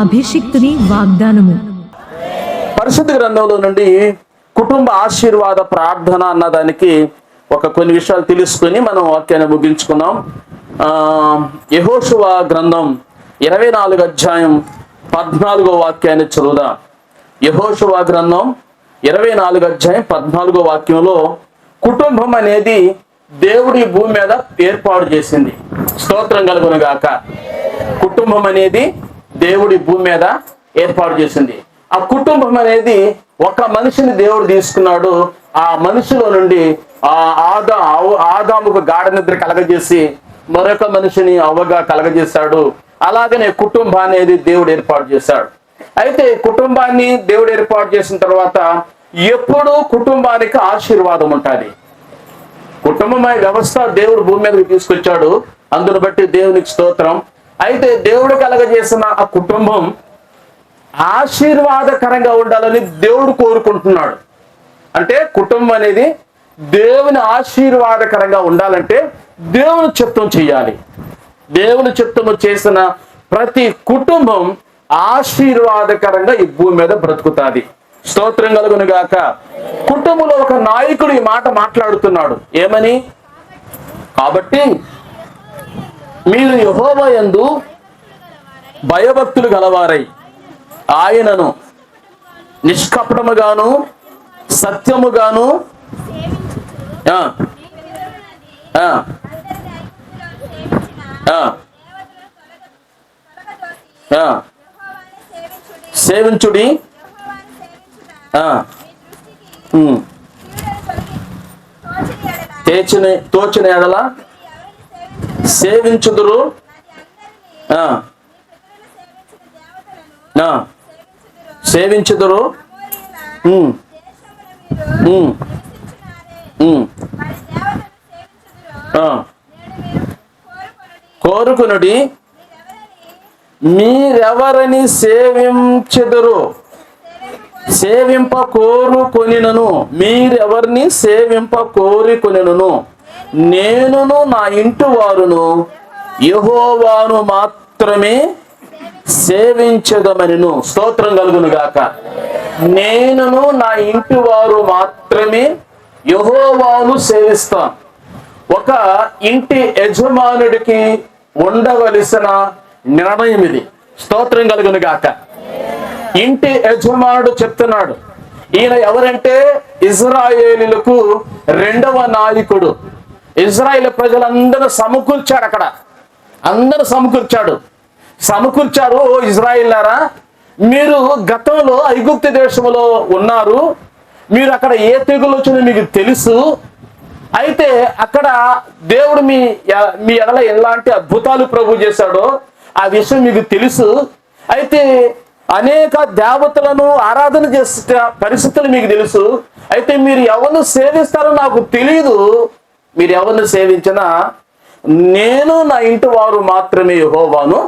అభిషిక్తుని వాగ్దానము. పరిశుద్ధ గ్రంథంలో నుండి కుటుంబ ఆశీర్వాద ప్రార్థన అన్నదానికి కొన్ని విషయాలు తెలుసుకొని మనం వాక్యాన్ని ముగించుకున్నాం. యెహోషువ గ్రంథం 24 అధ్యాయం 14 వాక్యాన్ని చదువుదాం. యెహోషువ గ్రంథం 24 అధ్యాయం 14 వాక్యంలో కుటుంబం అనేది దేవుడి భూమి మీద ఏర్పాటు చేసింది. స్తోత్రం కలుగును గాక. కుటుంబం అనేది దేవుడి భూమి మీద ఏర్పాటు చేసింది. ఆ కుటుంబం అనేది ఒక మనిషిని దేవుడు తీసుకున్నాడు. ఆ మనిషిలో నుండి ఆదాముకు గాఢ నిద్ర కలగజేసి మరొక మనిషిని అవ్వగా కలగజేశాడు. అలాగనే కుటుంబాన్ని అనేది దేవుడు ఏర్పాటు చేశాడు. అయితే కుటుంబాన్ని దేవుడు ఏర్పాటు చేసిన తర్వాత ఎప్పుడూ కుటుంబానికి ఆశీర్వాదం ఉంటుంది. కుటుంబమై వ్యవస్థ దేవుడు భూమి మీదకి తీసుకొచ్చాడు. అందును బట్టి దేవునికి స్తోత్రం. అయితే దేవుడు కలగజేసిన ఆ కుటుంబం ఆశీర్వాదకరంగా ఉండాలని దేవుడు కోరుకుంటున్నాడు. అంటే కుటుంబం అనేది దేవుని ఆశీర్వాదకరంగా ఉండాలంటే దేవుని చిత్తం చేయాలి. దేవుని చిత్తము చేసిన ప్రతి కుటుంబం ఆశీర్వాదకరంగా ఈ భూమి మీద బ్రతుకుతాది. స్తోత్రం కలుగును గాక. కుటుంబంలో ఒక నాయకుడు ఈ మాట మాట్లాడుతున్నాడు. ఏమని? కాబట్టి మీరు యెహోవా యందు భయభక్తులు గలవారై ఆయనను నిష్కపటముగాను సత్యముగాను సేవించుడి. తోచిన ఎడల సేవించుదురు. సేవించుదురు. కోరుకునుడి. మీరెవరిని సేవించెదరు? సేవింప కోరుకొనినను. మీరెవరిని సేవింప కోరుకొనినను. నేనును నా ఇంటి వారును యెహోవాను మాత్రమే సేవించదమనిను. స్తోత్రం కలుగును గాక. నేనును నా ఇంటి వారు మాత్రమే యెహోవాను సేవిస్తాం. ఒక ఇంటి యజమానుడికి ఉండవలసిన నిర్ణయం ఇది. స్తోత్రం కలుగును గాక. ఇంటి యజమానుడు చెప్తున్నాడు. ఈయన ఎవరంటే ఇజ్రాయేలీలకు 2వ నాయకుడు. ఇజ్రాయేల్ ప్రజలందరూ సమకూర్చాడు. అక్కడ అందరూ సమకూర్చారు. ఓ ఇజ్రాయేలారా, మీరు గతంలో ఐగుప్తు దేశంలో ఉన్నారు. మీరు అక్కడ ఏ తెగులు వచ్చిందో మీకు తెలుసు. అయితే అక్కడ దేవుడు మీ ఎడల ఎలాంటి అద్భుతాలు ప్రభు చేశాడో ఆ విషయం మీకు తెలుసు. అయితే అనేక దేవతలను ఆరాధన చేసే పరిస్థితులు మీకు తెలుసు. అయితే మీరు ఎవరిని సేవిస్తారో నాకు తెలియదు. మీరు ఎవరిని సేవించినా నేను నా ఇంటి వారు మాత్రమే యెహోవాను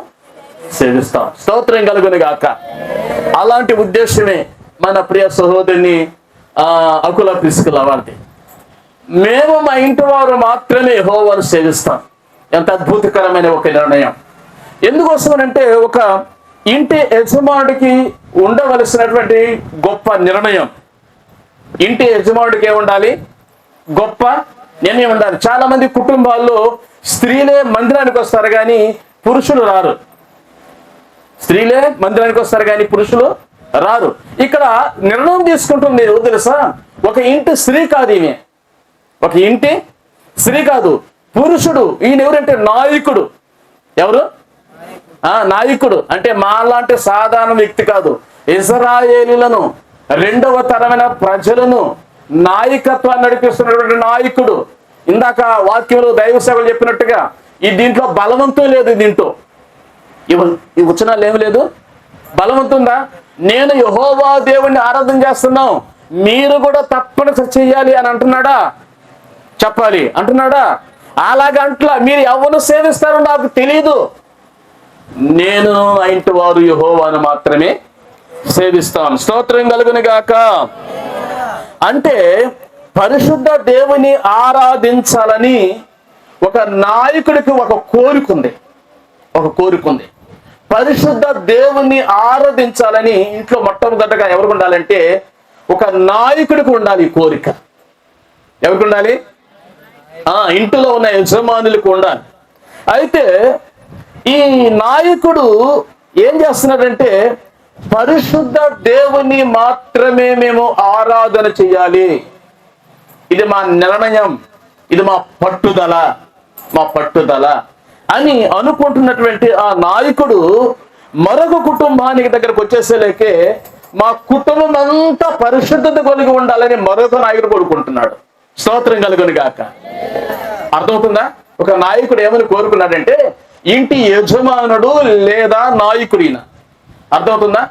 సేవిస్తాం. స్తోత్రం కలుగును గాక. అలాంటి ఉద్దేశమే మన ప్రియ సహోదరిని అకుల ప్రిస్కిల వారిది. మేము మా ఇంటి వారు మాత్రమే యెహోవాను సేవిస్తాం. ఎంత అద్భుతకరమైన ఒక నిర్ణయం. ఎందుకోసమనంటే ఒక ఇంటి యజమానుడికి ఉండవలసినటువంటి గొప్ప నిర్ణయం. ఇంటి యజమానుడికి ఏముండాలి? గొప్ప నిర్ణయం ఉండాలి. చాలా మంది కుటుంబాల్లో స్త్రీలే మందిరానికి వస్తారు కానీ పురుషులు రారు. స్త్రీలే మందిరానికి వస్తారు కానీ పురుషులు రారు. ఇక్కడ నిర్ణయం తీసుకుంటుంది ఎవరు తెలుసా? ఒక ఇంటి స్త్రీ కాదు ఈమె. ఒక ఇంటి స్త్రీ కాదు, పురుషుడు. ఈయన ఎవరంటే నాయకుడు. ఎవరు? నాయకుడు అంటే మాలాంటి సాధారణ వ్యక్తి కాదు. ఇజ్రాయేలీలను 2వ తరమైన ప్రజలను నాయకత్వాన్ని నడిపిస్తున్నటువంటి నాయకుడు. ఇందాక వాక్యంలో దైవ సేవలు చెప్పినట్టుగా దీంట్లో బలవంతం లేదు. దీంట్లో ఈ వచనాలు ఏమి లేదు. బలవంతం ఉందా? నేను యెహోవా దేవుణ్ణి ఆరాధన చేస్తున్నాం, మీరు కూడా తప్పనిసరి చెయ్యాలి అని అంటున్నాడా? చెప్పాలి అంటున్నాడా? అలాగంట్లా మీరు ఎవరు సేవిస్తారో నాకు తెలియదు. నేను ఆ ఇంటి వారు యెహోవాను మాత్రమే సేవిస్తాను. స్తోత్రం కలుగును గాక. అంటే పరిశుద్ధ దేవుని ఆరాధించాలని ఒక నాయకుడికి ఒక కోరిక ఉంది. ఒక కోరిక ఉంది. పరిశుద్ధ దేవుణ్ణి ఆరాధించాలని ఇంట్లో మొట్టమొదటగా ఎవరికి ఉండాలంటే ఒక నాయకుడికి ఉండాలి ఈ కోరిక. ఎవరికి ఉండాలి? ఇంటిలో ఉన్న యజమానులకు ఉండాలి. అయితే ఈ నాయకుడు ఏం చేస్తున్నాడంటే పరిశుద్ధ దేవుని మాత్రమే మేము ఆరాధన చేయాలి, ఇది మా నిర్ణయం, ఇది మా పట్టుదల అని అనుకుంటున్నటువంటి ఆ నాయకుడు మరొక కుటుంబానికి దగ్గరకు వచ్చేసేలేకే మా కుటుంబం అంతా పరిశుద్ధత కలిగి ఉండాలని మరొక నాయకుడు కోరుకుంటున్నాడు. స్తోత్రం కలుగును గాక. అర్థమవుతుందా? ఒక నాయకుడు ఏమని కోరుకున్నాడంటే ఇంటి యజమానుడు లేదా నాయకుడిన. అర్థమవుతుందా?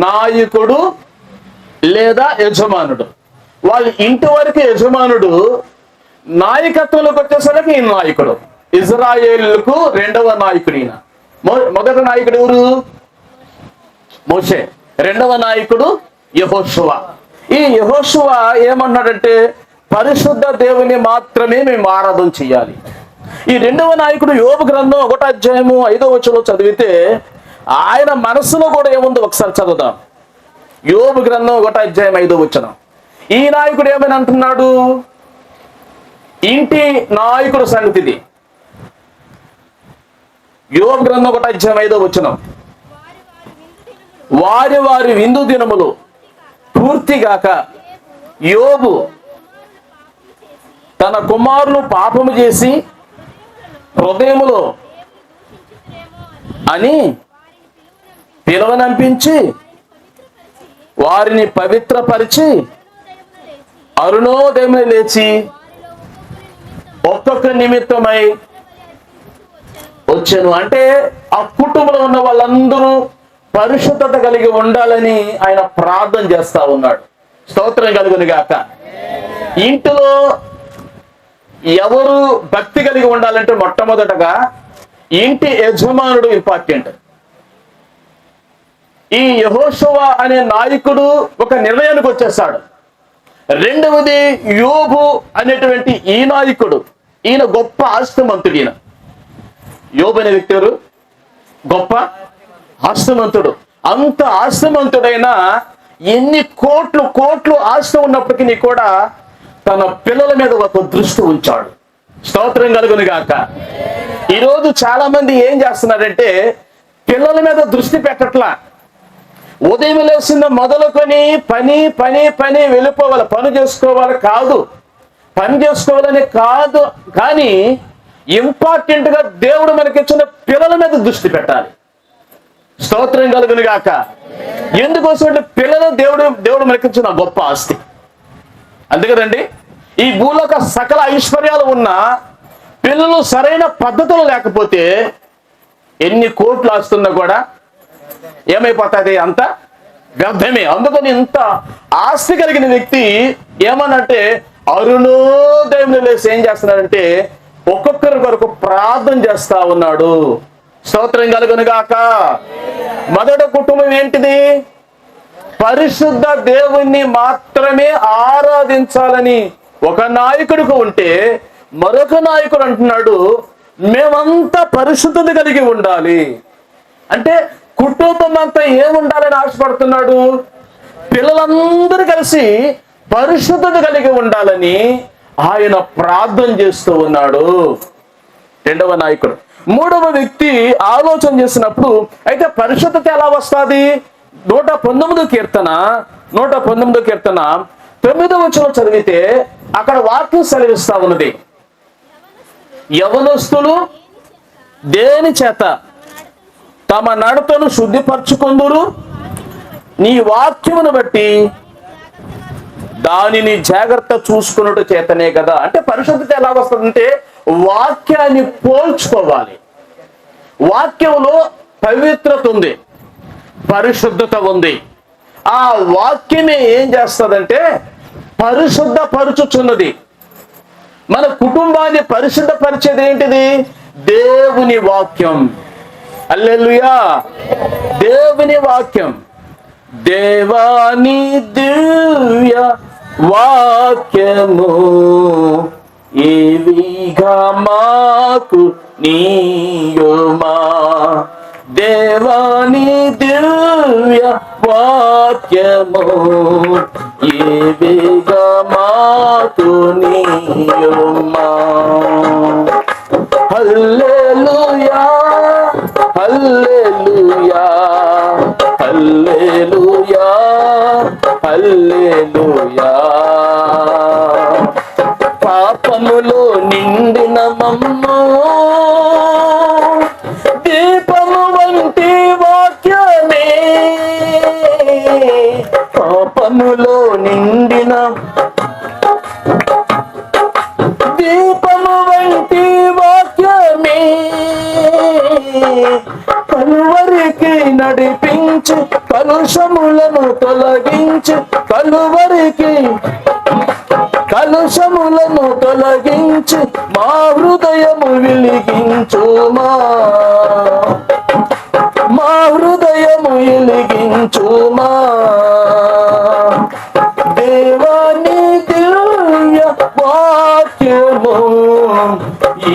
నాయకుడు లేదా యజమానుడు, వాళ్ళ ఇంటి వరకు యజమానుడు, నాయకత్వంలోకి వచ్చేసరికి ఈ నాయకుడు. ఇజ్రాయేలుకు రెండవ నాయకుడు ఈయన. మొదటి నాయకుడు ఎవరు? మోషే. రెండవ నాయకుడు యెహోషువ. ఈ యెహోషువ ఏమన్నాడంటే పరిశుద్ధ దేవుని మాత్రమే మేము ఆరాధన చేయాలి. ఈ రెండవ నాయకుడు యోబు గ్రంథం 1వ అధ్యాయము 5వ వచనంలో చదివితే ఆయన మనసులో కూడా ఏముందో ఒకసారి చదువుదాం. యోబు గ్రంథం 1వ అధ్యాయం 5వ వచనం. ఈ నాయకుడు ఏమని అంటున్నాడు? ఇంటి నాయకుడు సంగతిది. యోబు గ్రంథం 1వ అధ్యాయం 5వ వచనం. వారి విందు దినములు పూర్తిగాక యోబు తన కుమారులు పాపము చేసి హృదయములో అని పిలువనంపించి వారిని పవిత్రపరిచి అరుణోదయమున లేచి ఒక్కొక్క నిమిత్తమై వచ్చాను. అంటే ఆ కుటుంబంలో ఉన్న వాళ్ళందరూ పరిశుద్ధత కలిగి ఉండాలని ఆయన ప్రార్థన చేస్తా ఉన్నాడు. స్తోత్రం కలుగును గాక. ఇంటిలో ఎవరు భక్తి కలిగి ఉండాలంటే మొట్టమొదటగా ఇంటి యజమానుడు ఇంపార్టెంట్. ఈ యెహోషువ అనే నాయకుడు ఒక నిర్ణయానికి వచ్చేసాడు. రెండవది యోబు అనేటువంటి ఈ నాయకుడు, ఈయన గొప్ప ఆస్తిమంతుడు. ఈయన యోబు అనే వ్యక్తి ఎవరు? గొప్ప ఆస్తిమంతుడు. అంత ఆస్తిమంతుడైనా ఎన్ని కోట్లు ఆస్తి ఉన్నప్పటికీ కూడా తన పిల్లల మీద ఒక దృష్టి ఉంచాడు. స్తోత్రం కలుగును గాక. ఈరోజు చాలా మంది ఏం చేస్తున్నారంటే పిల్లల మీద దృష్టి పెట్టట్లా. ఉదయం లేచిన మొదలుకొని పని వెళ్ళిపోవాలి, పని చేసుకోవాలి కాదు, పని చేసుకోవాలని కాదు, కానీ ఇంపార్టెంట్ గా దేవుడు మనకిచ్చిన పిల్లల మీద దృష్టి పెట్టాలి. స్తోత్రం కలుగును గాక. ఎందుకోసం పిల్లలు దేవుడు మనకిచ్చిన గొప్ప ఆస్తి. అందుకదండి ఈ భూలోక సకల ఐశ్వర్యాలు ఉన్నా పిల్లలు సరైన పద్ధతులు లేకపోతే ఎన్ని కోట్లు ఆస్తున్నా కూడా ఏమైపోతుంది? అంత వ్యర్థమే. అందుకని ఇంత ఆస్తి కలిగిన వ్యక్తి ఏమనంటే అరుణోదయంలో లేసి ఏం చేస్తున్నాడంటే ఒక్కొక్కరి కొరకు ప్రార్థన చేస్తా ఉన్నాడు. స్తోత్రం కలుగును గాక. మొదటి కుటుంబం ఏంటిది? పరిశుద్ధ దేవుణ్ణి మాత్రమే ఆరాధించాలని ఒక నాయకుడికి ఉంటే మరొక నాయకుడు అంటున్నాడు మేమంతా పరిశుద్ధత కలిగి ఉండాలి. అంటే కుటుంబం అంతా ఏముండాలని ఆశపడుతున్నాడు? పిల్లలందరూ కలిసి పరిశుద్ధత కలిగి ఉండాలని ఆయన ప్రార్థన చేస్తూ ఉన్నాడు. రెండవ నాయకుడు. మూడవ వ్యక్తి ఆలోచన చేసినప్పుడు అయితే పరిశుద్ధత ఎలా వస్తుంది? 119వ కీర్తన 9వ వచనం చదివితే అక్కడ వాక్యం సెలవిస్తా ఉన్నది. యవనస్తులు దేని చేత తమ నడతను శుద్ధిపరచుకుందురు? నీ వాక్యమును బట్టి దానిని జాగ్రత్త చూసుకున్నట్టు చేతనే కదా. అంటే పరిశుద్ధత ఎలా వస్తుందంటే వాక్యాన్ని పోల్చుకోవాలి. వాక్యంలో పవిత్రత ఉంది, పరిశుద్ధత ఉంది. ఆ వాక్యమే ఏం చేస్తుందంటే పరిశుద్ధపరచుచున్నది. మన కుటుంబాన్ని పరిశుద్ధపరిచేది ఏంటిది? దేవుని వాక్యం. హల్లెలూయా. దేవుని వాక్యం. దేవాని దివ్య వాక్యము ఏవిగా మాకు నీయుమా. దేవాని దివ్య వాక్యము ఏవిగా మాకు నీయుమా. హల్లెలూయా హల్లెలూయా హల్లెలూయా హల్లెలూయా. పాపములో నిండిన మమ్ము దీపము వంటి వాక్యమే, పాపములో నిండిన దీపము వంటి వాక్యమే, కలువరికి నడిపించి కలుషములను తొలగించి, కలుషములను తొలగించి మా హృదయము వెలిగించుమా, మా హృదయము వెలిగించుమా. దేవాని దివ్య వాక్యము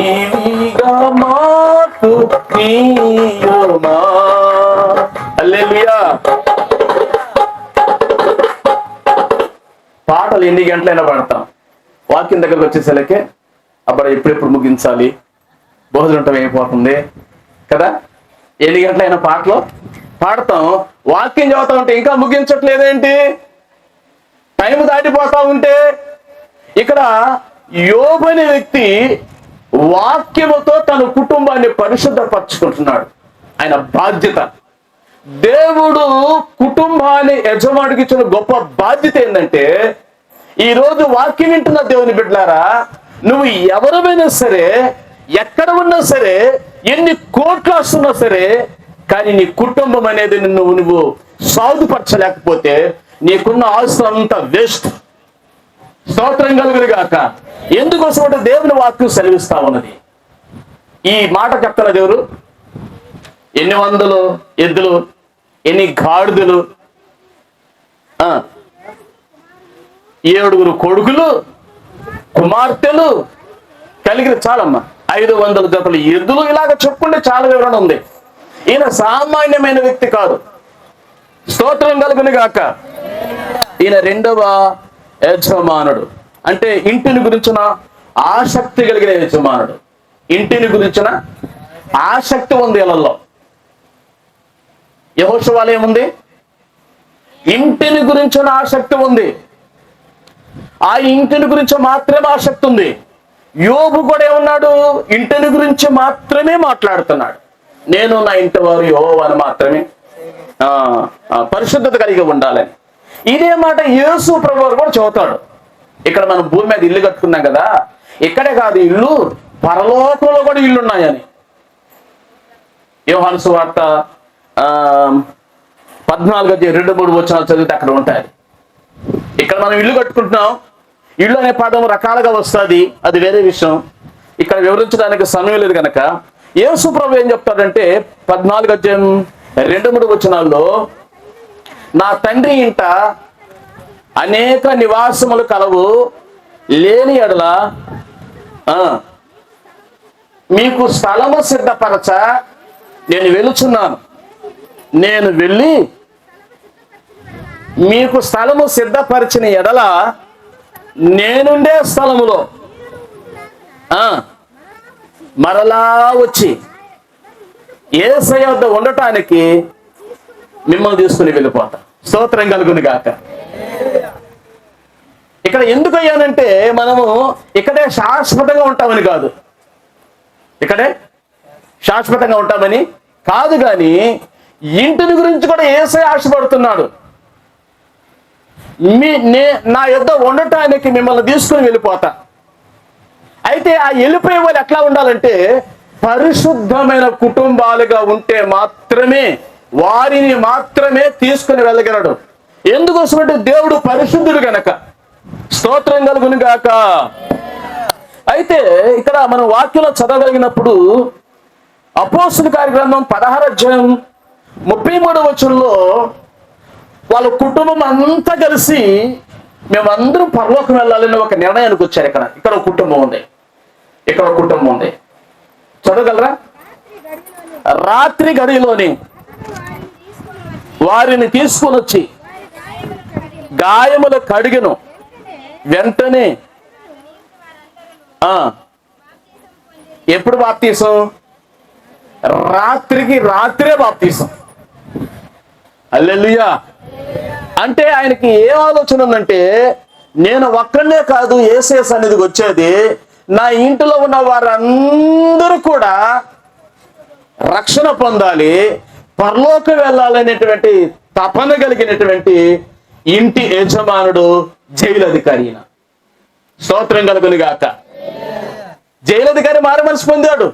ఈవిగా మాకు నీయుమా. హల్లెలూయా. పాటలు ఎన్ని గంటలైనా పాడతాం, వాక్యం దగ్గరకు వచ్చేసరికి అప్పుడు ఎప్పుడెప్పుడు ముగించాలి, భోజనం అయిపోతుంది కదా. ఎన్ని గంటలైన పాటలు పాడతాం, వాక్యం చదువుతా ఉంటే ఇంకా ముగించట్లేదేంటి, టైం దాటిపోతా ఉంటే. ఇక్కడ యోబు అనే వ్యక్తి వాక్యముతో తన కుటుంబాన్ని పరిశుద్ధపరచుకుంటున్నాడు. ఆయన బాధ్యత, దేవుడు కుటుంబాన్ని యజమానికి ఇచ్చిన గొప్ప బాధ్యత ఏంటంటే, ఈరోజు వాక్యం వింటున్న దేవుని బిడ్డలారా, నువ్వు ఎవరైనా సరే, ఎక్కడ ఉన్నా సరే, ఎన్ని కోట్లు వస్తున్నా సరే, కానీ నీ కుటుంబం అనేది నువ్వు సాగుపరచలేకపోతే నీకున్న ఆస్తులు అంతా వేస్ట్. స్తోత్రం కలుగును గాక. ఎందుకోసం అంటే దేవుని వాక్యం సెలవిస్తా ఉన్నది. ఈ మాట చెప్తారా దేవుడు, ఎన్ని వందలు ఎద్దులు, ఎన్ని గాడిదలు, 7 కొడుకులు కుమార్తెలు కలిగిన చాలమ్మా, 500 జతలు ఎద్దులు, ఇలాగ చెప్పుకుంటే చాలా వివరణ ఉంది. ఈయన సామాన్యమైన వ్యక్తి కాదు. స్తోత్రం కలుగును గాక. ఈయన 2వ యజమానుడు, అంటే ఇంటిని గురించిన ఆసక్తి కలిగిన యజమానుడు. ఇంటిని గురించిన ఆసక్తి ఉంది ఇళ్లలో. యెహోషువలో ఏముంది? ఇంటిని గురించిన ఆసక్తి ఉంది. ఆ ఇంటిని గురించి మాత్రమే ఆసక్తి ఉంది. యోబు కూడా ఏమన్నాడు? ఇంటిని గురించి మాత్రమే మాట్లాడుతున్నాడు. నేను నా ఇంటి వారు యెహోవాను మాత్రమే పరిశుద్ధత కలిగి ఉండాలని. ఇదే మాట యేసు ప్రభువు కూడా చెబుతాడు. ఇక్కడ మనం భూమి మీద ఇల్లు కట్టుకున్నాం కదా, ఇక్కడే కాదు ఇల్లు, పరలోకంలో కూడా ఇల్లు ఉన్నాయని. యోహాను సువార్త 14:2-3 వచనాలు చదివితే అక్కడ ఉంటాయి. ఇక్కడ మనం ఇల్లు కట్టుకుంటున్నాం, ఇల్లు అనే పదం రకాలుగా వస్తుంది, అది వేరే విషయం. ఇక్కడ వివరించడానికి సమయం లేదు కనుక యేసు ప్రభు ఏం చెప్తాడంటే 14:2-3 వచనాల్లో, నా తండ్రి ఇంట అనేక నివాసములు కలవు, లేని ఎడల మీకు స్థలము సిద్ధపరచ నేను వెళుచున్నాను. నేను వెళ్ళి మీకు స్థలము సిద్ధపరిచిన ఎడల నేనుండే స్థలములో మరలా వచ్చి యేసయ్య వద్ద ఉండటానికి మిమ్మల్ని తీసుకుని వెళ్ళిపోతా. స్తోత్రం కలుగును గాక. ఇక్కడ ఎందుకు అయ్యానంటే, మనము ఇక్కడే శాశ్వతంగా ఉంటామని కాదు, ఇక్కడే శాశ్వతంగా ఉంటామని కాదు, కానీ ఇంటిని గురించి కూడా యేసయ్య ఆశపడుతున్నాడు. నా యొద్ద ఉండటానికి మిమ్మల్ని తీసుకుని వెళ్ళిపోతా. అయితే ఆ వెళ్ళిపోయే వాళ్ళు ఎట్లా ఉండాలంటే, పరిశుద్ధమైన కుటుంబాలుగా ఉంటే మాత్రమే వారిని మాత్రమే తీసుకుని వెళ్ళగలడు. ఎందుకోసమంటే దేవుడు పరిశుద్ధుడు గనక. స్తోత్రం కలుగును గాక. అయితే ఇక్కడ మనం వాక్యంలో చదవగలిగినప్పుడు అపోస్తలుల కార్యగ్రంథం 16:33 వచనంలో వాళ్ళ కుటుంబం అంతా కలిసి మేమందరం పరలోకం వెళ్ళాలని ఒక నిర్ణయానికి వచ్చారు. ఇక్కడ ఒక కుటుంబం ఉంది, ఇక్కడ ఒక కుటుంబం ఉంది. చదవగలరా? రాత్రి గడిలోని వారిని తీసుకొని వచ్చి గాయముల కడిగెను. వెంటనే ఎప్పుడు బాప్తీసం? రాత్రికి రాత్రే బాప్తీసం. హల్లెలూయా. అంటే ఆయనకి ఏం ఆలోచన ఉందంటే, నేను ఒక్కడే కాదు యేసే సన్నిధికి వచ్చేది, నా ఇంటిలో ఉన్న వారందరూ కూడా రక్షణ పొందాలి, పరలోకం వెళ్ళాలనేటువంటి తపన కలిగినటువంటి ఇంటి యజమానుడు జైలు అధికారి. స్తోత్రం కలుగును గాక. జైలు అధికారి మారు మనసు పొందాడు.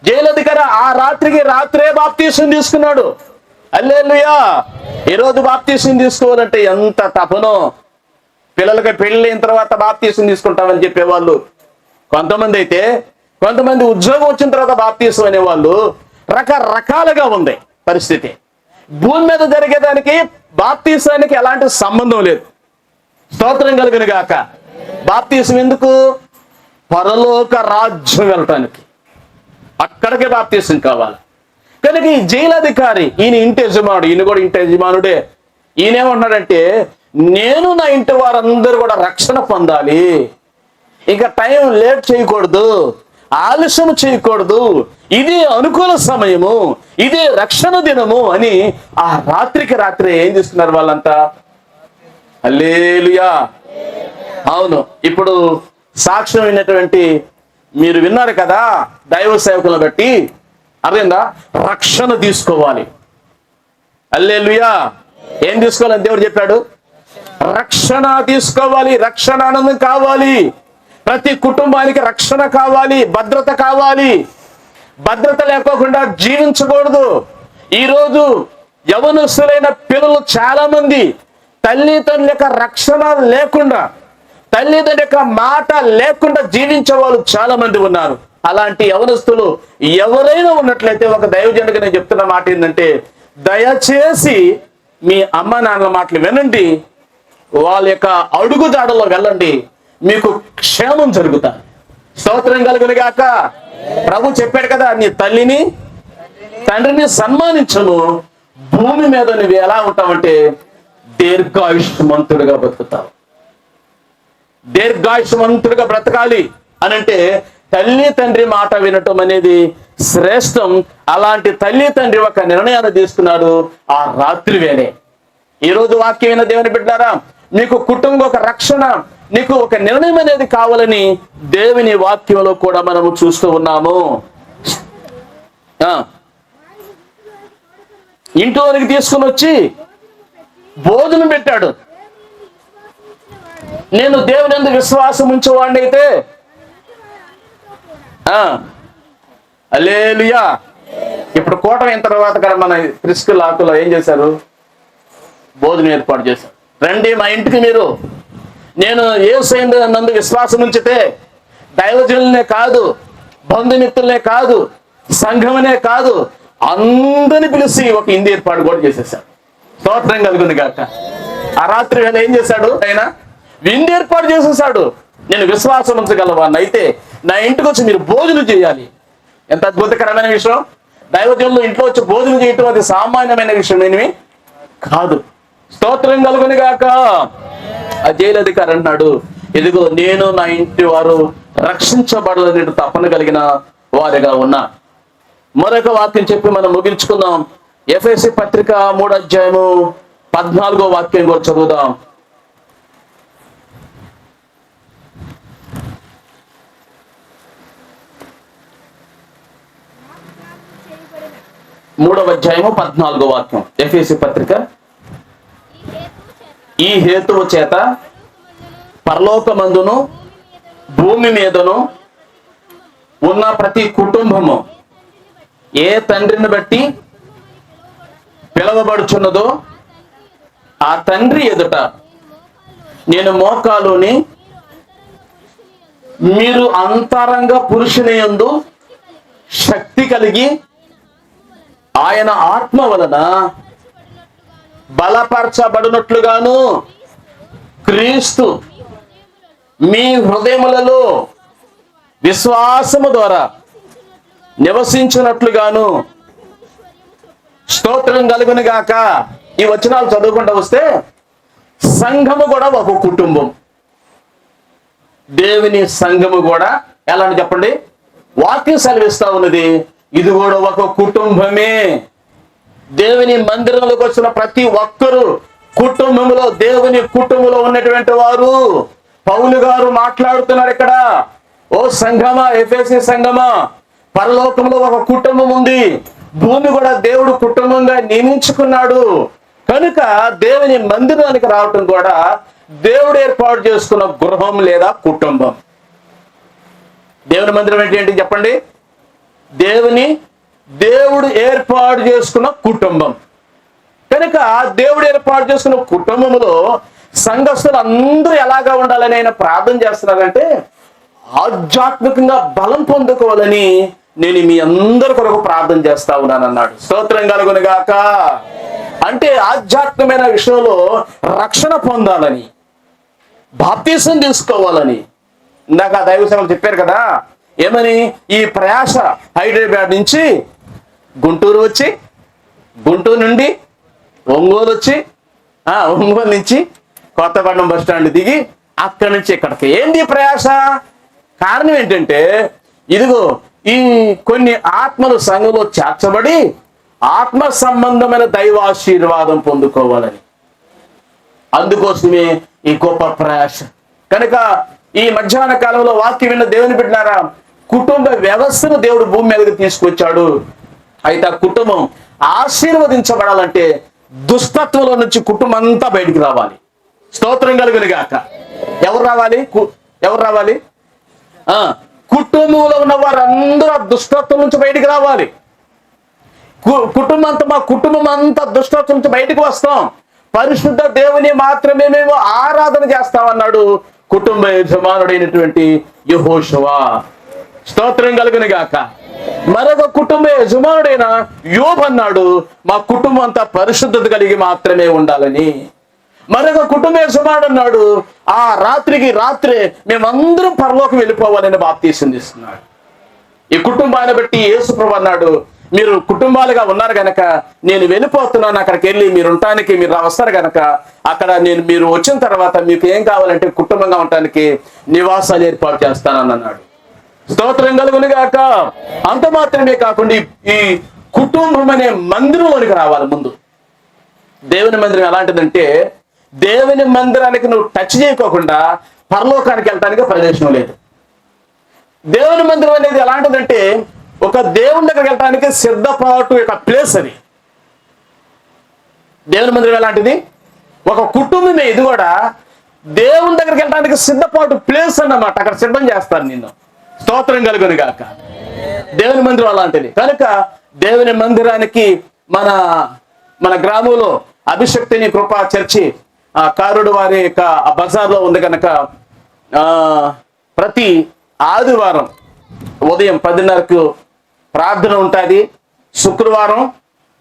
జైలు అధికారి ఆ రాత్రికి రాత్రే బాప్తీసం తీసుకున్నాడు. హల్లెలూయా. ఈరోజు బాప్తీసం తీసుకోవాలంటే ఎంత తపనో. పిల్లలకి పెళ్ళైన తర్వాత బాప్తీసం తీసుకుంటామని చెప్పేవాళ్ళు కొంతమంది అయితే, కొంతమంది ఉద్యోగం వచ్చిన తర్వాత బాప్తీసం అనేవాళ్ళు. రకరకాలుగా ఉంది పరిస్థితి. భూమి మీద జరిగేదానికి బాప్తీసానికి ఎలాంటి సంబంధం లేదు. స్తోత్రం కలుగును గాక. బాప్తీసం ఎందుకు? పరలోక రాజ్యం వెళ్ళటానికి, అక్కడికే బాప్తీసం కావాలి. కనుక ఈ జైలు అధికారి, ఈయన ఇంటి యజమానుడు, ఈయన కూడా ఇంటి యజమానుడే. ఈయనేమంటున్నాడంటే, నేను నా ఇంటి వారందరూ కూడా రక్షణ పొందాలి, ఇక టైం లేట్ చేయకూడదు, ఆలస్యం చేయకూడదు, ఇది అనుకూల సమయము, ఇది రక్షణ దినము అని ఆ రాత్రికి రాత్రి ఏం చేస్తున్నారు వాళ్ళంతా? హల్లెలూయా. అవును, ఇప్పుడు సాక్ష్యం విన్నటువంటి మీరు విన్నారు కదా, దైవ సేవకులను బట్టి అర్థమైందా? రక్షణ తీసుకోవాలి. హల్లెలూయా. ఏం తీసుకోవాలని దేవుడు చెప్పాడు? రక్షణ తీసుకోవాలి. రక్షణ ఆనందం కావాలి. ప్రతి కుటుంబానికి రక్షణ కావాలి, భద్రత కావాలి. భద్రత లేకోకుండా జీవించకూడదు. ఈరోజు యవనస్తులైన పిల్లలు చాలా మంది తల్లిదండ్రుల యొక్క రక్షణ లేకుండా, తల్లిదండ్రుల యొక్క మాట లేకుండా జీవించే వాళ్ళు చాలా మంది ఉన్నారు. అలాంటి యవనస్తులు ఎవరైనా ఉన్నట్లయితే ఒక దైవజనుడిగా నేను చెప్తున్న మాట ఏంటంటే, దయచేసి మీ అమ్మ నాన్నల మాటలు వినండి, వాళ్ళ యొక్క అడుగుజాడలో వెళ్ళండి, మీకు క్షేమం జరుగుతుంది. స్తోత్రం కలుగును గాక. ప్రభు చెప్పాడు కదా, నీ తల్లిని తండ్రిని సన్మానించను, భూమి మీద నువ్వు ఎలా ఉంటావంటే దీర్ఘాయుష్మంతుడిగా బతుకుతావు. దీర్ఘాయుష్మంతుడిగా బ్రతకాలి అనంటే తల్లి తండ్రి మాట వినటం అనేది శ్రేష్టం. అలాంటి తల్లి తండ్రి ఒక నిర్ణయాన్ని తీసుకున్నారు ఆ రాత్రి వేళే. ఈరోజు వాక్యమైన దేవుని బిడ్డారా, మీకు కుటుంబం ఒక రక్షణ, నీకు ఒక నిర్ణయం అనేది కావాలని దేవుని వాక్యంలో కూడా మనము చూస్తూ ఉన్నాము. ఇంట్లోనికి తీసుకుని వచ్చి భోజనం పెట్టాడు. నేను దేవుని యందు విశ్వాసం ఉంచేవాడిని అయితే హల్లెలూయా. ఇప్పుడు కూటమి అయిన తర్వాత కదా మన క్రిస్కు లాకులో ఏం చేశారు? భోజనం ఏర్పాటు చేశారు. రండి మా ఇంటికి మీరు. నేను యేసు నందు విశ్వాసం ఉంచితే దైవజనులనే కాదు, బంధుమిత్రులనే కాదు, సంఘమనే కాదు, అందరిని పిలిచి ఒక ఇంది ఏర్పాటు కూడా చేసేసాడు. స్తోత్రం కలుగును గాక. ఆ రాత్రి వేళ ఏం చేశాడు? ఆయన విందు ఏర్పాటు చేసేసాడు. నేను విశ్వాసం ఉంచగలవాడిని అయితే నా ఇంటికి వచ్చి మీరు భోజనం చేయాలి. ఎంత అద్భుతకరమైన విషయం! దైవజనులు ఇంట్లో వచ్చి భోజనం చేయటం అది సామాన్యమైన విషయం ఏమి కాదు. స్తోత్రం కలుగును గాక. ఆ జైలు అధికారి అన్నాడు, ఇదిగో నేను నా ఇంటి వారు రక్షించబడాలనే తపన కలిగిన వారిగా ఉన్నా. మరొక వాక్యం చెప్పి మనం ముగించుకుందాం. ఎఫెసీ పత్రిక 3వ అధ్యాయము 14వ వాక్యం కూడా చదువుదాం. మూడవ అధ్యాయము 14వ వాక్యం. ఎఫెసీ పత్రిక. ఈ హేతువు చేత పరలోకమందును భూమి మీదను ఉన్న ప్రతి కుటుంబము ఏ తండ్రిని బట్టి పిలవబడుచున్నదో ఆ తండ్రి ఎదుట నేను మోకాలుని మీరు అంతరంగ పురుషుని యందు శక్తి కలిగి ఆయన ఆత్మ వలన బలపరచబడినట్లుగాను క్రీస్తు మీ హృదయములలో విశ్వాసము ద్వారా నివసించినట్లుగాను స్తోత్రం కలుగును గాక. ఈ వచనాలు చదువుకుంటూ వస్తే సంఘము కూడా ఒక కుటుంబం. దేవుని సంఘము కూడా ఎలా అని చెప్పండి, వాక్యం సెలవిస్తా ఉన్నది, ఇది కూడా ఒక కుటుంబమే. దేవుని మందిరంలోకి వచ్చిన ప్రతి ఒక్కరూ కుటుంబంలో, దేవుని కుటుంబంలో ఉన్నటువంటి వారు. పౌలు గారు మాట్లాడుతున్నారు ఇక్కడ, ఓ సంఘమా, ఎఫెసీ సంఘమా, పరలోకంలో ఒక కుటుంబం ఉంది, భూమి కూడా దేవుడు కుటుంబంగా నియమించుకున్నాడు. కనుక దేవుని మందిరానికి రావటం కూడా దేవుడు ఏర్పాటు చేసుకున్న గృహం లేదా కుటుంబం. దేవుని మందిరం ఏంటి చెప్పండి, దేవుడు ఏర్పాటు చేసుకున్న కుటుంబం. కనుక దేవుడు ఏర్పాటు చేసుకున్న కుటుంబంలో సంఘస్థులు అందరూ ఎలాగా ఉండాలని ఆయన ప్రార్థన చేస్తున్నారంటే, ఆధ్యాత్మికంగా బలం పొందుకోవాలని నేను మీ అందరి కొరకు ప్రార్థన చేస్తా ఉన్నాను అన్నాడు. స్తోత్రం కలుగును గాక. అంటే ఆధ్యాత్మికమైన విషయంలో రక్షణ పొందాలని, బాప్తీసం తీసుకోవాలని. ఇందాక దైవ సేవలు చెప్పారు కదా, ఏమని, ఈ ప్రయాస హైదరాబాద్ నుంచి గుంటూరు వచ్చి, గుంటూరు నుండి ఒంగోలు వచ్చి, ఒంగోలు నుంచి కొత్తపట్నం బస్ స్టాండ్ దిగి అక్కడి నుంచి ఇక్కడికి. ఏంటి ప్రయాస? కారణం ఏంటంటే, ఇదిగో ఈ కొన్ని ఆత్మలు సంఘంలో చేర్చబడి ఆత్మ సంబంధమైన దైవాశీర్వాదం పొందుకోవాలని. అందుకోసమే ఈ గొప్ప ప్రయాస. కనుక ఈ మధ్యాహ్న కాలంలో వాక్యం విన్న దేవుని బిడ్డలారా, కుటుంబ వ్యవస్థను దేవుడు భూమి మీదకి తీసుకొచ్చాడు. అయితే ఆ కుటుంబం ఆశీర్వదించబడాలంటే దుష్టత్వంలో నుంచి కుటుంబం అంతా బయటికి రావాలి. స్తోత్రం కలుగును గాక. ఎవరు రావాలి? కుటుంబంలో ఉన్న వారందరూ ఆ దుష్టత్వం నుంచి బయటికి రావాలి. మా కుటుంబం అంతా దుష్టత్వం నుంచి బయటికి వస్తాం. పరిశుద్ధ దేవుని మాత్రమే మేము ఆరాధన చేస్తామన్నాడు కుటుంబ యజమానుడైనటువంటి యెహోషువ. స్తోత్రం కలుగును గాక. మరొక కుటుంబ యజమానుడైన యోబు అన్నాడు, మా కుటుంబం అంతా పరిశుద్ధత కలిగి మాత్రమే ఉండాలని. మరొక కుటుంబ యజమానుడు అన్నాడు, ఆ రాత్రికి రాత్రే మేమందరం పరలోకం వెళ్ళిపోవాలని బాప్తీసం ఇస్తున్నాడు. ఈ కుటుంబాన్ని బట్టి యేసు ప్రభువు అన్నాడు, మీరు కుటుంబాలుగా ఉన్నారు గనక నేను వెళ్ళిపోతున్నాను, అక్కడికి వెళ్ళి మీరు ఉండటానికి మీరు వస్తారు గనక అక్కడ మీరు వచ్చిన తర్వాత మీకు ఏం కావాలంటే కుటుంబంగా ఉండటానికి నివాసాలు ఏర్పాటు చేస్తానని అన్నాడు. స్తోత్రం కలుగును గాక. అంత మాత్రమే కాకుండా ఈ కుటుంబం అనే మందిరంలోనికి రావాలి. ముందు దేవుని మందిరం ఎలాంటిదంటే, దేవుని మందిరానికి నువ్వు టచ్ చేయకోకుండా పరలోకానికి వెళ్ళటానికి ప్రదేశం లేదు. దేవుని మందిరం అనేది ఎలాంటిదంటే, ఒక దేవుని దగ్గరికి వెళ్ళటానికి సిద్ధపాటు యొక్క ప్లేస్ అది. దేవుని మందిరం ఎలాంటిది? ఒక కుటుంబమే. ఇది కూడా దేవుని దగ్గరికి వెళ్ళడానికి సిద్ధపాటు ప్లేస్ అన్నమాట. అక్కడ సిద్ధం చేస్తారు నిన్ను. స్తోత్రం కలుగును గాక. దేవుని మందిరం అలాంటిది. కనుక దేవుని మందిరానికి మన గ్రామంలో అభిషక్తిని కృపా చర్చి కారుడు వారి యొక్క బజార్లో ఉంది కనుక ప్రతి ఆదివారం ఉదయం 10:30కు ప్రార్థన ఉంటుంది. శుక్రవారం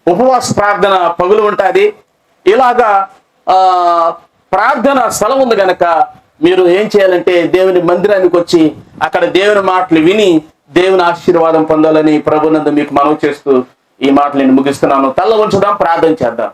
ఉపవాస ప్రార్థన పగులు ఉంటుంది. ఇలాగా ప్రార్థన స్థలం ఉంది కనుక మీరు ఏం చేయాలంటే దేవుని మందిరానికి వచ్చి అక్కడ దేవుని మాటలు విని దేవుని ఆశీర్వాదం పొందాలని ప్రభునందు మీకు మనవి చేస్తూ ఈ మాటలు నేను ముగిస్తున్నాను. తల్ల ఉంచుదాం, ప్రార్థన చేద్దాం.